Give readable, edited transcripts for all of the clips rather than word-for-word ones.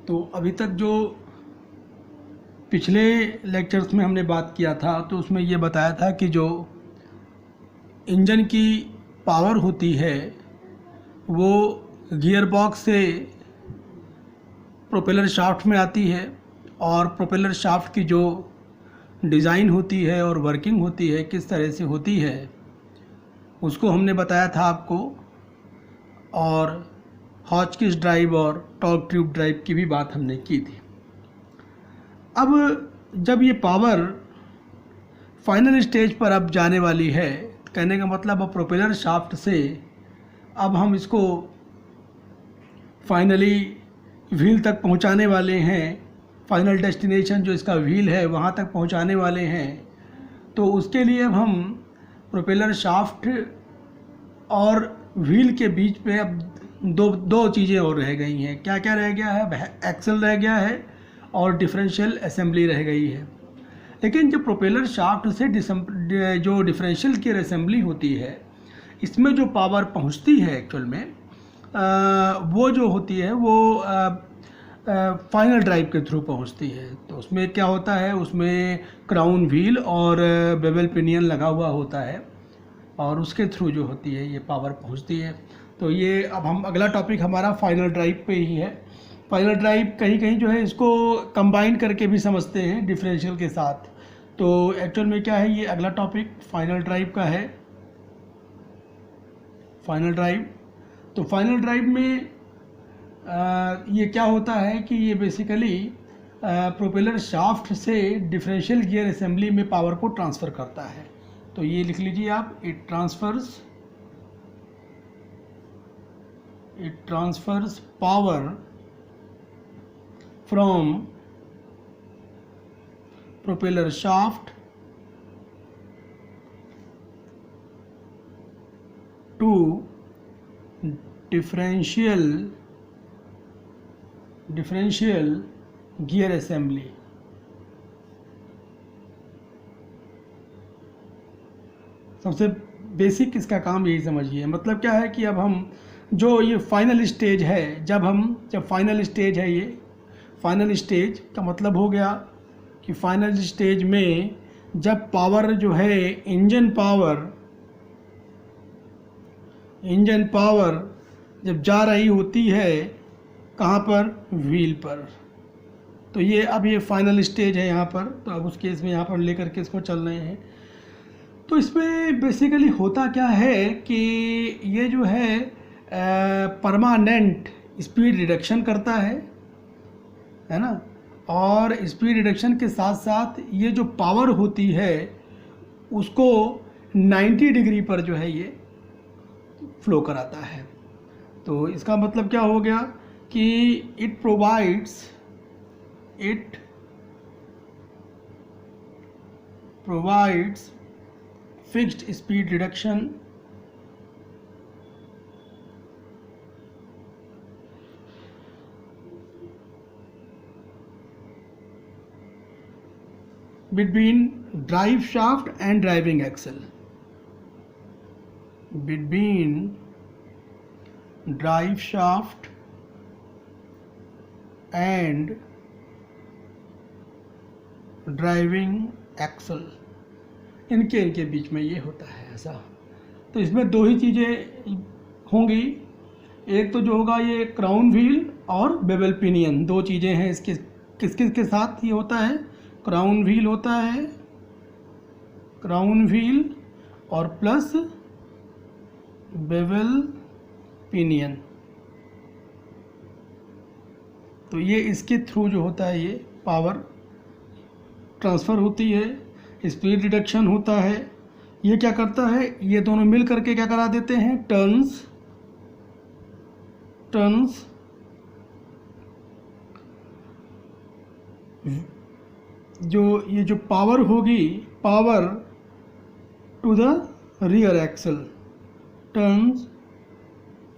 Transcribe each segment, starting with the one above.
तो अभी तक जो पिछले लेक्चर्स में हमने बात किया था तो उसमें ये बताया था कि जो इंजन की पावर होती है वो गियर बॉक्स से प्रोपेलर शाफ्ट में आती है, और प्रोपेलर शाफ्ट की जो डिज़ाइन होती है और वर्किंग होती है किस तरह से होती है उसको हमने बताया था आपको, और हॉचकिस ड्राइव और टॉर्क ट्यूब ड्राइव की भी बात हमने की थी। अब जब ये पावर फाइनल स्टेज पर अब जाने वाली है, कहने का मतलब अब प्रोपेलर शाफ्ट से अब हम इसको फाइनली व्हील तक पहुंचाने वाले हैं, फाइनल डेस्टिनेशन जो इसका व्हील है वहां तक पहुंचाने वाले हैं। तो उसके लिए अब हम प्रोपेलर शाफ्ट और व्हील के बीच में अब दो चीज़ें और रह गई हैं। क्या क्या रह गया है? एक्सल रह गया है और डिफरेंशियल असेंबली रह गई है। लेकिन जो प्रोपेलर शाफ्ट से जो डिफरेंशियल की असेंबली होती है, इसमें जो पावर पहुंचती है एक्चुअल में वो जो होती है वो फाइनल ड्राइव के थ्रू पहुंचती है। तो उसमें क्या होता है, उसमें क्राउन व्हील और बेवल पिनियन लगा हुआ होता है और उसके थ्रू जो होती है ये पावर पहुंचती है। तो ये अब हम अगला टॉपिक हमारा फाइनल ड्राइव पे ही है। फाइनल ड्राइव कहीं कहीं जो है इसको कंबाइन करके भी समझते हैं डिफरेंशियल के साथ। तो एक्चुअल में क्या है, ये अगला टॉपिक फाइनल ड्राइव का है। फाइनल ड्राइव, तो फाइनल ड्राइव में ये क्या होता है कि ये बेसिकली प्रोपेलर शाफ्ट से डिफरेंशियल गियर असेंबली में पावर को ट्रांसफ़र करता है। तो ये लिख लीजिए आप, it transfers power from propeller shaft to differential gear assembly. सबसे बेसिक इसका काम यही समझिए। मतलब क्या है कि अब हम जो ये फाइनल स्टेज है, जब फाइनल स्टेज है, ये फाइनल स्टेज का मतलब हो गया कि फाइनल स्टेज में जब पावर जो है इंजन पावर जब जा रही होती है कहाँ पर, व्हील पर। तो ये अब ये फाइनल स्टेज है यहाँ पर। तो अब उस केस में यहाँ पर लेकर के इसको चल रहे हैं। तो इसमें बेसिकली होता क्या है कि ये जो है परमानेंट स्पीड रिडक्शन करता है ना, और स्पीड रिडक्शन के साथ साथ ये जो पावर होती है उसको 90 डिग्री पर जो है ये फ्लो कराता है। तो इसका मतलब क्या हो गया कि it provides fixed speed reduction between drive shaft and driving axle, इनके बीच में ये होता है ऐसा। तो इसमें दो ही चीज़ें होंगी, एक तो जो होगा ये क्राउन व्हील और बेवल पिनियन, दो चीज़ें हैं इसके। किस साथ ये होता है, क्राउन व्हील होता है, क्राउन व्हील और प्लस बेवल पिनियन। तो ये इसके थ्रू जो होता है ये पावर ट्रांसफ़र होती है, स्पीड रिडक्शन होता है। ये क्या करता है, ये दोनों मिल करके क्या करा देते हैं, टर्न्स जो ये जो पावर होगी, power to the rear axle, turns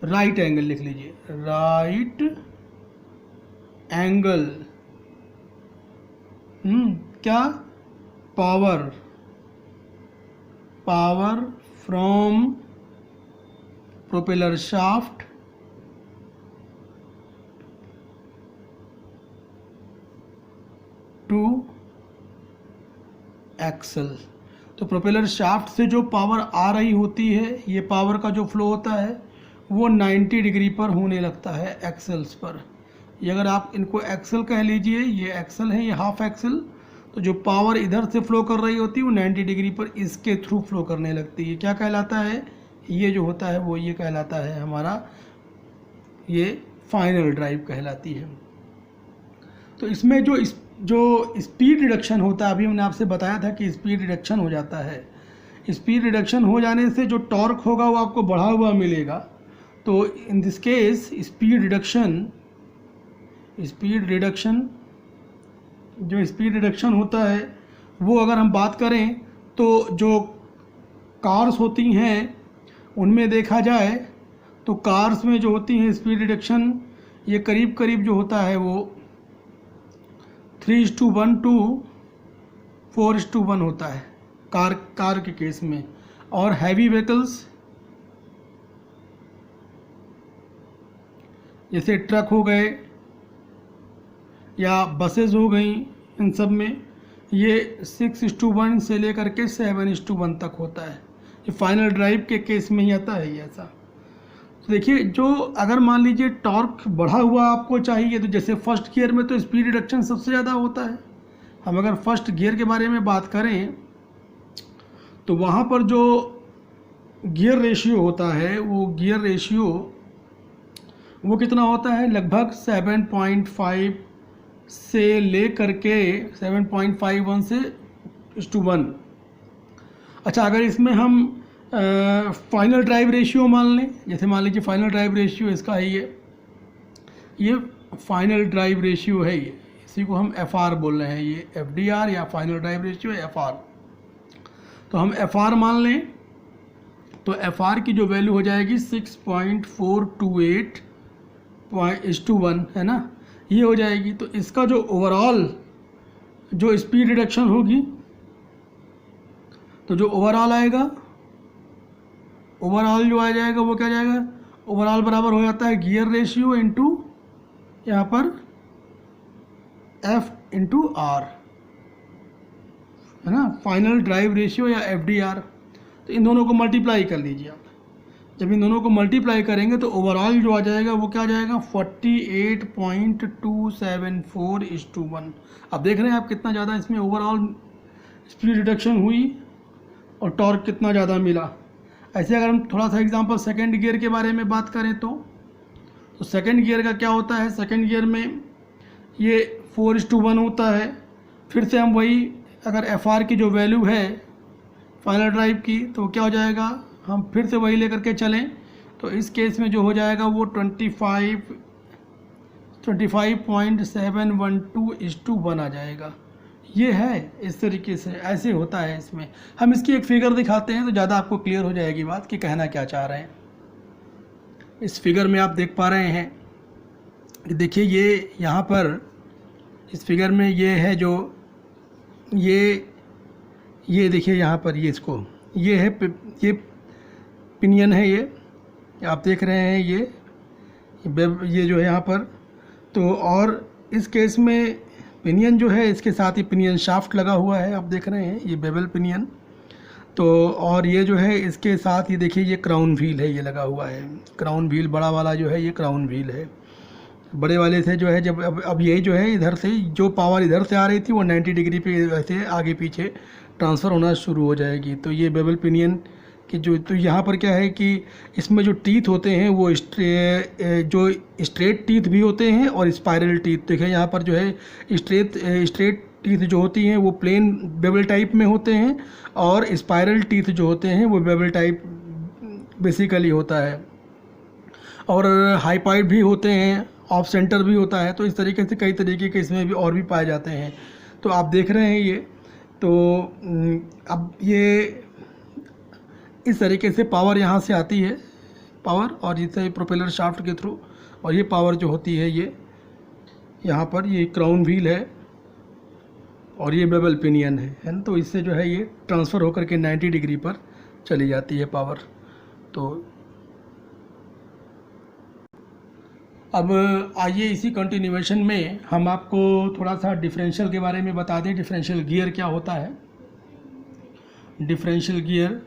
right angle, लिख लीजिए राइट एंगल। क्या, power from propeller shaft axle. तो प्रोपेलर शाफ्ट से जो पावर आ रही होती है, ये पावर का जो फ्लो होता है वो 90 डिग्री पर होने लगता है एक्सल्स पर। ये अगर आप इनको एक्सल कह लीजिए, ये एक्सल है, ये हाफ एक्सल, तो जो पावर इधर से फ्लो कर रही होती है वो 90 डिग्री पर इसके थ्रू फ्लो करने लगती है। क्या कहलाता है? ये जो होता है वो ये कहलाता है हमारा, ये फाइनल ड्राइव कहलाती है। तो इसमें जो स्पीड रिडक्शन होता है, अभी हमने आपसे बताया था कि स्पीड रिडक्शन हो जाता है। स्पीड रिडक्शन हो जाने से जो टॉर्क होगा वो आपको बढ़ा हुआ मिलेगा। तो in this case speed reduction होता है वो अगर हम बात करें तो जो कार्स होती हैं उनमें देखा जाए तो कार्स में जो होती हैं स्पीड रिडक्शन, ये करीब करीब जो होता है वो 3:1 to 4:1 होता है कार के केस में। और हैवी व्हीकल्स जैसे ट्रक हो गए या बसेस हो गई, इन सब में ये 6:1 से लेकर के 7:1 तक होता है। ये फाइनल ड्राइव के केस में ही आता है ये ऐसा। तो देखिए, जो अगर मान लीजिए टॉर्क बढ़ा हुआ आपको चाहिए, तो जैसे फर्स्ट गियर में तो स्पीड रिडक्शन सबसे ज़्यादा होता है। हम अगर फर्स्ट गियर के बारे में बात करें तो वहाँ पर जो गियर रेशियो होता है वो गियर रेशियो वो कितना होता है, लगभग 7.5 से ले करके 7.51 से 1:1। अच्छा, अगर इसमें हम फाइनल ड्राइव रेशियो मान लें, जैसे मान लीजिए फाइनल ड्राइव रेशियो इसका है ये फाइनल ड्राइव रेशियो है, ये इसी को हम FR बोल रहे हैं, ये FDR या फाइनल ड्राइव रेशियो FR। तो हम FR मान लें तो FR की जो वैल्यू हो जाएगी 6.428/1 है ना, ये हो जाएगी। तो इसका जो ओवरऑल जो स्पीड रिडक्शन होगी, तो जो ओवरऑल आएगा, ओवरऑल जो आ जाएगा वो क्या जाएगा, ओवरऑल बराबर हो जाता है गियर रेशियो इंटू यहाँ पर F/R है ना, फाइनल ड्राइव रेशियो या FDR। तो इन दोनों को मल्टीप्लाई कर लीजिए आप। जब इन दोनों को मल्टीप्लाई करेंगे तो ओवरऑल जो आ जाएगा वो क्या आ जाएगा, 48.274/1। अब देख रहे हैं आप कितना ज़्यादा इसमें ओवरऑल स्पीड रिडक्शन हुई और टॉर्क कितना ज़्यादा मिला। ऐसे अगर हम थोड़ा सा एग्जांपल सेकंड गियर के बारे में बात करें तो सेकंड गियर का क्या होता है, सेकंड गियर में ये 4:1 होता है। फिर से हम वही, अगर FR की जो वैल्यू है फाइनल ड्राइव की, तो क्या हो जाएगा, हम फिर से वही लेकर के चलें तो इस केस में जो हो जाएगा वो 25.712/1 आ जाएगा। ये है, इस तरीके से ऐसे होता है। इसमें हम इसकी एक फिगर दिखाते हैं तो ज़्यादा आपको क्लियर हो जाएगी बात कि कहना क्या चाह रहे हैं। इस फिगर में आप देख पा रहे हैं, देखिए ये यहाँ पर इस फिगर में ये है जो ये देखिए यहाँ पर ये इसको ये है, ये पिनियन है, ये आप देख रहे हैं, ये जो है यहाँ पर। तो और इस केस में पिनियन जो है, इसके साथ ही पिनियन शाफ्ट लगा हुआ है, आप देख रहे हैं, ये बेवल पिनियन। तो और ये जो है इसके साथ ये देखिए ये क्राउन व्हील है, ये लगा हुआ है क्राउन व्हील, बड़ा वाला जो है ये क्राउन व्हील है। बड़े वाले से जो है जब अब यही जो है इधर से जो पावर इधर से आ रही थी वो 90 डिग्री पे वैसे आगे पीछे ट्रांसफ़र होना शुरू हो जाएगी। तो ये बेवल पिनियन कि जो, तो यहाँ पर क्या है कि इसमें जो टीथ होते हैं वो जो स्ट्रेट टीथ भी होते हैं और स्पाइरल टीथ। देखिए यहाँ पर जो है स्ट्रेट टीथ जो होती हैं वो प्लेन बेवल टाइप में होते हैं और स्पाइरल टीथ जो होते हैं वो बेवल टाइप बेसिकली होता है। और हाइपाइड भी होते हैं, ऑफ सेंटर भी होता है। तो इस तरीके से कई तरीके के इसमें भी और भी पाए जाते हैं। तो आप देख रहे हैं ये, तो अब ये इस तरीके से पावर यहाँ से आती है, पावर, और जिससे प्रोपेलर शाफ्ट के थ्रू, और ये पावर जो होती है ये यहाँ पर ये क्राउन व्हील है और ये बेवल पिनियन है ना। तो इससे जो है ये ट्रांसफ़र होकर के 90 डिग्री पर चली जाती है पावर। तो अब आइए इसी कंटिन्यूएशन में हम आपको थोड़ा सा डिफरेंशियल के बारे में बता दें, डिफरेंशियल गियर क्या होता है। Differential gear.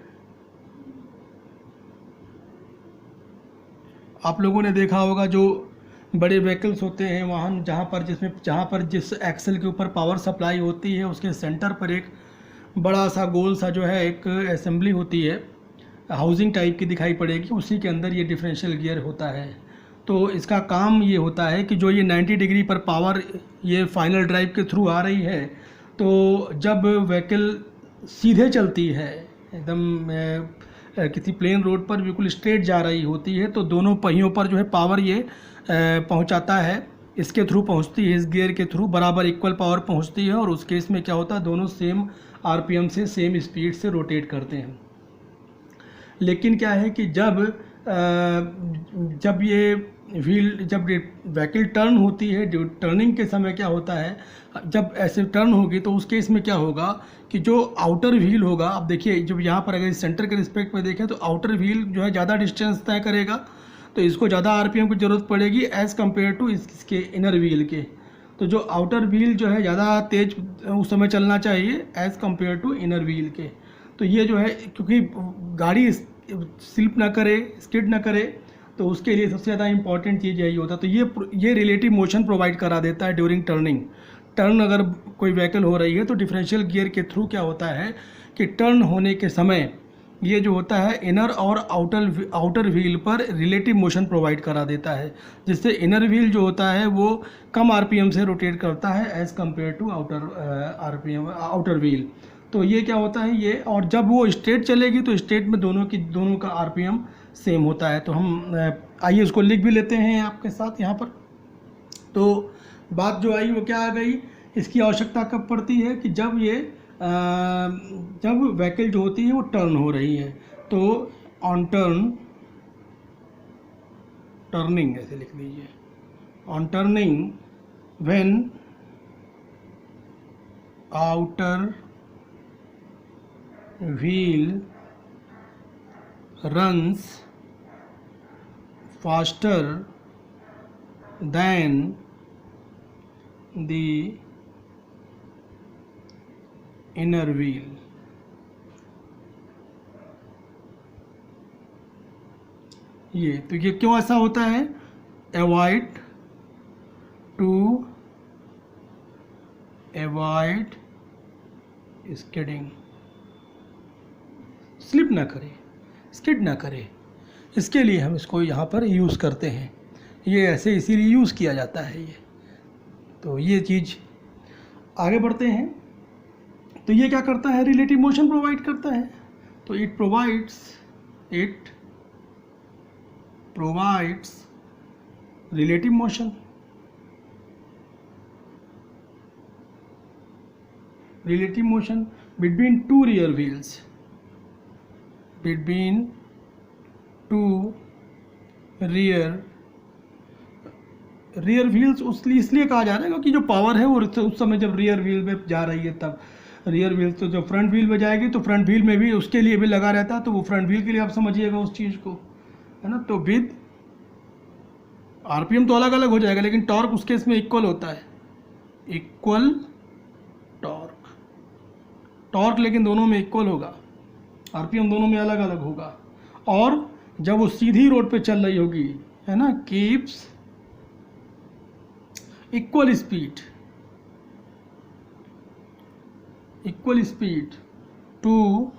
आप लोगों ने देखा होगा जो बड़े व्हीकल्स होते हैं वाहन, जहाँ पर जिस एक्सल के ऊपर पावर सप्लाई होती है उसके सेंटर पर एक बड़ा सा गोल सा जो है एक असेंबली होती है, हाउसिंग टाइप की दिखाई पड़ेगी, उसी के अंदर ये डिफरेंशियल गियर होता है। तो इसका काम ये होता है कि जो ये 90 डिग्री पर पावर ये फाइनल ड्राइव के थ्रू आ रही है, तो जब व्हीकल सीधे चलती है एकदम किसी प्लेन रोड पर बिल्कुल स्ट्रेट जा रही होती है, तो दोनों पहियों पर जो है पावर ये पहुंचाता है, इसके थ्रू पहुंचती है, इस गियर के थ्रू बराबर इक्वल पावर पहुंचती है। और उस केस में क्या होता है, दोनों सेम आरपीएम से सेम स्पीड से रोटेट करते हैं। लेकिन क्या है कि जब ये व्हीकल टर्न होती है, जो टर्निंग के समय क्या होता है, जब ऐसे टर्न होगी तो उस केस में क्या होगा कि जो आउटर व्हील होगा, आप देखिए जब यहाँ पर अगर सेंटर के रिस्पेक्ट में देखें तो आउटर व्हील जो है ज़्यादा डिस्टेंस तय करेगा, तो इसको ज़्यादा आरपीएम की ज़रूरत पड़ेगी एज़ कम्पेयर टू इसके इनर व्हील के। तो जो आउटर व्हील जो है ज़्यादा तेज उस समय चलना चाहिए as compare to inner wheel के। तो ये जो है क्योंकि गाड़ी स्लिप ना करे, स्किड ना करे, तो उसके लिए सबसे ज़्यादा इंपॉर्टेंट चीज़ यही होता है। तो ये रिलेटिव मोशन प्रोवाइड करा देता है ड्यूरिंग टर्निंग। टर्न अगर कोई व्हीकल हो रही है तो डिफरेंशियल गियर के थ्रू क्या होता है कि टर्न होने के समय ये जो होता है इनर और आउटर व्हील पर रिलेटिव मोशन प्रोवाइड करा देता है, जिससे इनर व्हील जो होता है वो कम आरपीएम से रोटेट करता है as compare to outer wheel. तो ये क्या होता है ये, और जब वो स्ट्रेट चलेगी तो स्ट्रेट में दोनों का आरपीएम सेम होता है। तो हम आइए उसको लिख भी लेते हैं आपके साथ यहाँ पर। तो बात जो आई वो क्या आ गई, इसकी आवश्यकता कब पड़ती है कि जब व्हीकल जो होती है वो टर्न हो रही है। तो ऑन टर्निंग ऐसे लिख लीजिए, on turning when outer wheel runs faster than the inner wheel। ये क्यों ऐसा होता है, अवॉइड स्किडिंग, स्लिप ना करे, स्किड ना करे, इसके लिए हम इसको यहाँ पर यूज़ करते हैं। ये ऐसे इसीलिए यूज़ किया जाता है ये। तो ये चीज़ आगे बढ़ते हैं। तो ये क्या करता है, रिलेटिव मोशन प्रोवाइड करता है। तो it provides relative motion between two rear wheels, rear wheels इसलिए कहा जा रहा है क्योंकि जो पावर है वो उस समय जब रियर व्हील में जा रही है तब रियर व्हील, तो जब फ्रंट व्हील में जाएगी तो फ्रंट व्हील में भी उसके लिए भी लगा रहता है, तो वो फ्रंट व्हील के लिए आप समझिएगा उस चीज़ को, है ना। तो विद आरपीएम तो अलग अलग हो जाएगा लेकिन टॉर्क उसके इसमें इक्वल होता है, इक्वल टॉर्क लेकिन दोनों में इक्वल होगा, आरपीएम दोनों में अलग अलग होगा। और जब वो सीधी रोड पे चल रही होगी, है ना, keeps equal speed to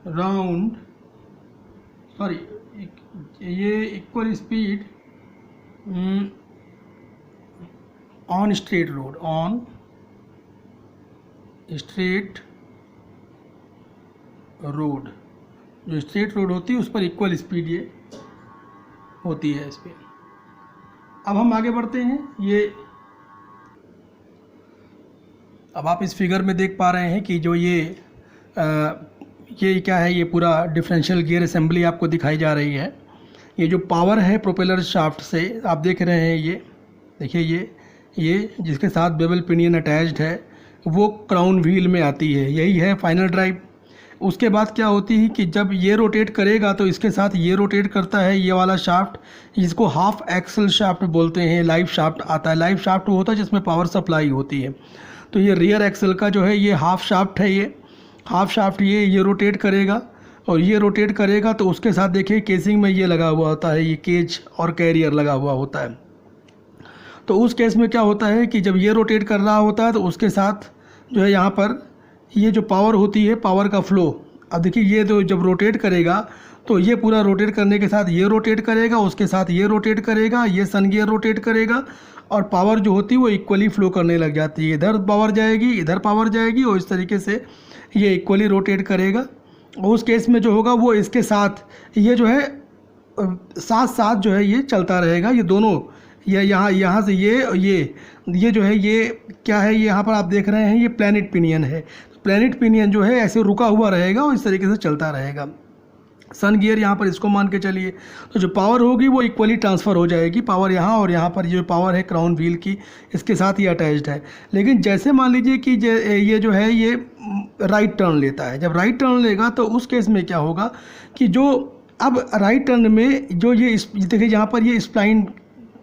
round, sorry ये equal speed on straight road, जो स्ट्रेट रोड होती है उस पर इक्वल स्पीड ये होती है इस पर। अब हम आगे बढ़ते हैं। अब आप इस फिगर में देख पा रहे हैं कि जो ये क्या है, ये पूरा डिफरेंशियल गियर असेंबली आपको दिखाई जा रही है। ये जो पावर है प्रोपेलर शाफ्ट से आप देख रहे हैं, ये देखिए ये जिसके साथ बेवल पिनियन अटैच्ड है वो क्राउन व्हील में आती है, यही है फाइनल ड्राइव। उसके बाद क्या होती है कि जब ये रोटेट करेगा तो इसके साथ ये रोटेट करता है, ये वाला शाफ्ट, जिसको हाफ एक्सल शाफ्ट बोलते हैं। लाइव शाफ्ट आता है, लाइव शाफ्ट वो होता है जिसमें पावर सप्लाई होती है। तो ये रियर एक्सल का जो है ये हाफ शाफ्ट है ये, हाफ शाफ्ट ये रोटेट करेगा और ये रोटेट करेगा, तो उसके साथ देखिए केसिंग में ये लगा हुआ होता है, ये केज और कैरियर लगा हुआ होता है। तो उस केस में क्या होता है कि जब ये रोटेट कर रहा होता है तो उसके साथ जो है यहाँ पर ये जो पावर होती है, पावर का फ्लो, अब देखिए ये तो जब रोटेट करेगा तो ये पूरा रोटेट करने के साथ ये रोटेट करेगा, उसके साथ ये रोटेट करेगा, ये सन गियर रोटेट करेगा और पावर जो होती है वो इक्वली फ्लो करने लग जाती है। इधर पावर जाएगी, इधर पावर जाएगी और इस तरीके से ये इक्वली रोटेट करेगा। और उस केस में जो होगा वो इसके साथ ये जो है साथ साथ जो है ये चलता रहेगा। ये दोनों ये यहाँ से ये जो है ये क्या है, ये यहाँ पर आप देख रहे हैं ये प्लैनेट पिनियन है। प्लैनेट पिनियन जो है ऐसे रुका हुआ रहेगा और इस तरीके से चलता रहेगा। सन गियर यहाँ पर इसको मान के चलिए, तो जो पावर होगी वो इक्वली ट्रांसफ़र हो जाएगी। पावर यहाँ और यहाँ पर जो पावर है क्राउन व्हील की, इसके साथ ही अटैच्ड है। लेकिन जैसे मान लीजिए कि ये जो है ये राइट टर्न लेता है, जब राइट टर्न लेगा तो उस केस में क्या होगा कि जो अब राइट टर्न में जो ये देखिए यहाँ पर ये स्प्लाइन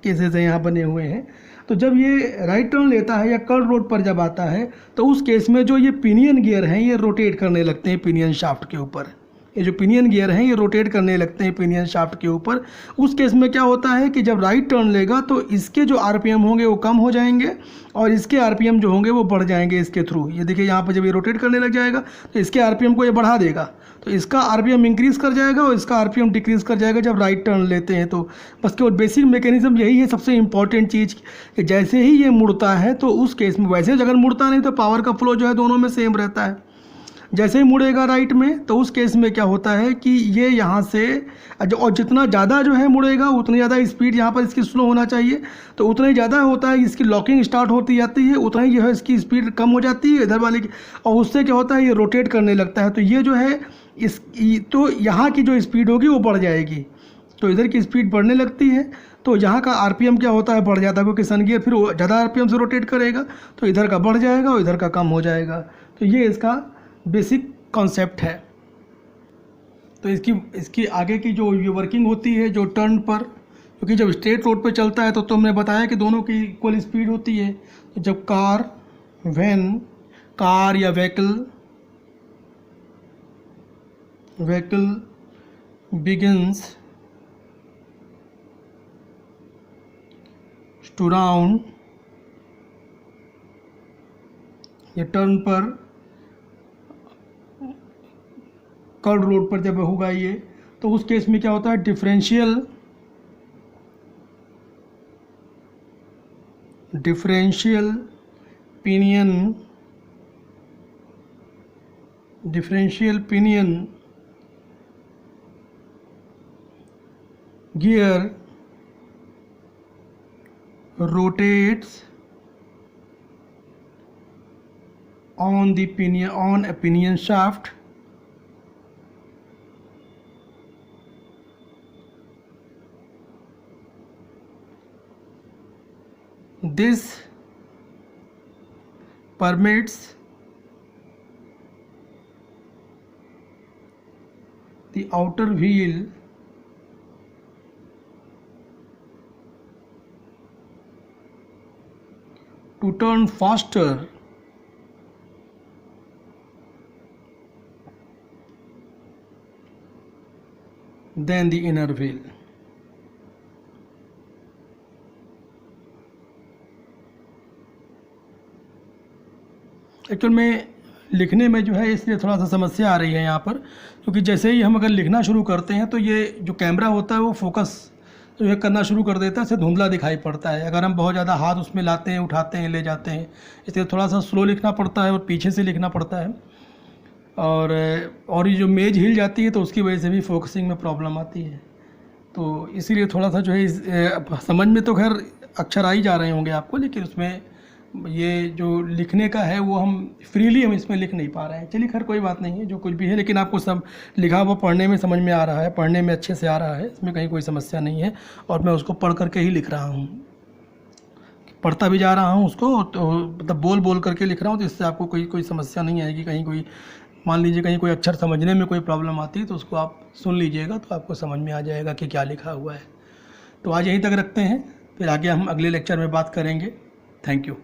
केसेस हैं यहाँ बने हुए हैं। तो जब ये राइट टर्न लेता है या कर्व रोड पर जब आता है तो उस केस में जो ये पिनियन गियर हैं ये रोटेट करने लगते हैं पिनियन शाफ्ट के ऊपर। ये जो पिनियन गियर हैं ये रोटेट करने लगते हैं पिनियन शाफ्ट के ऊपर। उस केस में क्या होता है कि जब राइट टर्न लेगा तो इसके जो आरपीएम होंगे वो कम हो जाएंगे और इसके आरपीएम जो होंगे वो बढ़ जाएंगे इसके थ्रू। ये देखिए यहाँ पर जब ये रोटेट करने लग जाएगा तो इसके आरपीएम को ये बढ़ा देगा, तो इसका आरपीएम इंक्रीज कर जाएगा और इसका आरपीएम डिक्रीज कर जाएगा जब राइट टर्न लेते हैं। तो बस केवल बेसिक मैकेनिज्म यही है, सबसे इंपॉर्टेंट चीज़ कि जैसे ही ये मुड़ता है तो उस केस में, वैसे अगर मुड़ता नहीं तो पावर का फ्लो जो है दोनों में सेम रहता है। जैसे ही मुड़ेगा राइट में तो उस केस में क्या होता है कि ये यहाँ से और जितना ज़्यादा जो है मुड़ेगा उतनी ज़्यादा स्पीड यहाँ पर इसकी स्लो होना चाहिए, तो उतना ही ज़्यादा होता है इसकी लॉकिंग स्टार्ट होती जाती है, उतना ही जो है इसकी स्पीड कम हो जाती है इधर वाले की, और उससे क्या होता है ये रोटेट करने लगता है। तो ये जो है तो यहाँ की जो स्पीड होगी वो बढ़ जाएगी, तो इधर की स्पीड बढ़ने लगती है तो यहाँ का आरपीएम क्या होता है बढ़ जाता है, क्योंकि सन गियर फिर ज़्यादा आरपीएम से रोटेट करेगा तो इधर का बढ़ जाएगा और इधर का कम हो जाएगा। तो ये इसका बेसिक कॉन्सेप्ट है। तो इसकी आगे की जो ये वर्किंग होती है जो टर्न पर, क्योंकि जब स्ट्रेट रोड पे चलता है तो तुमने बताया कि दोनों की इक्वल स्पीड होती है। तो जब कार या व्हीकल begins to round, ये टर्न पर कर्व रोड पर जब होगा ये, तो उस केस में क्या होता है differential pinion gear rotates on a pinion shaft this permits the outer wheel to turn faster than the inner wheel. Actual में लिखने में जो है इसलिए थोड़ा सा समस्या आ रही है यहाँ पर, क्योंकि जैसे ही हम अगर लिखना शुरू करते हैं तो ये जो कैमरा होता है वो फोकस जो है करना शुरू कर देता है, इससे धुंधला दिखाई पड़ता है। अगर हम बहुत ज़्यादा हाथ उसमें लाते हैं, उठाते हैं, ले जाते हैं, इसलिए थोड़ा सा स्लो लिखना पड़ता है और पीछे से लिखना पड़ता है। और ये जो मेज हिल जाती है तो उसकी वजह से भी फोकसिंग में प्रॉब्लम आती है। तो इसीलिए थोड़ा सा जो है समझ में तो खैर अक्षर आ ही जा रहे होंगे आपको, लेकिन उसमें ये जो लिखने का है वो हम फ्रीली हम इसमें लिख नहीं पा रहे हैं। चलिए खैर कोई बात नहीं है, जो कुछ भी है, लेकिन आपको सब लिखा हुआ पढ़ने में समझ में आ रहा है, पढ़ने में अच्छे से आ रहा है, इसमें कहीं कोई समस्या नहीं है। और मैं उसको पढ़ करके ही लिख रहा हूँ, पढ़ता भी जा रहा हूँ उसको, तो मतलब बोल बोल करके लिख रहा हूँ, तो इससे आपको कोई समस्या नहीं आएगी। कहीं कोई मान लीजिए कहीं कोई अक्षर समझने में कोई प्रॉब्लम आती है तो उसको आप सुन लीजिएगा तो आपको समझ में आ जाएगा कि क्या लिखा हुआ है। तो आज यहीं तक रखते हैं, फिर आगे हम अगले लेक्चर में बात करेंगे। Thank you.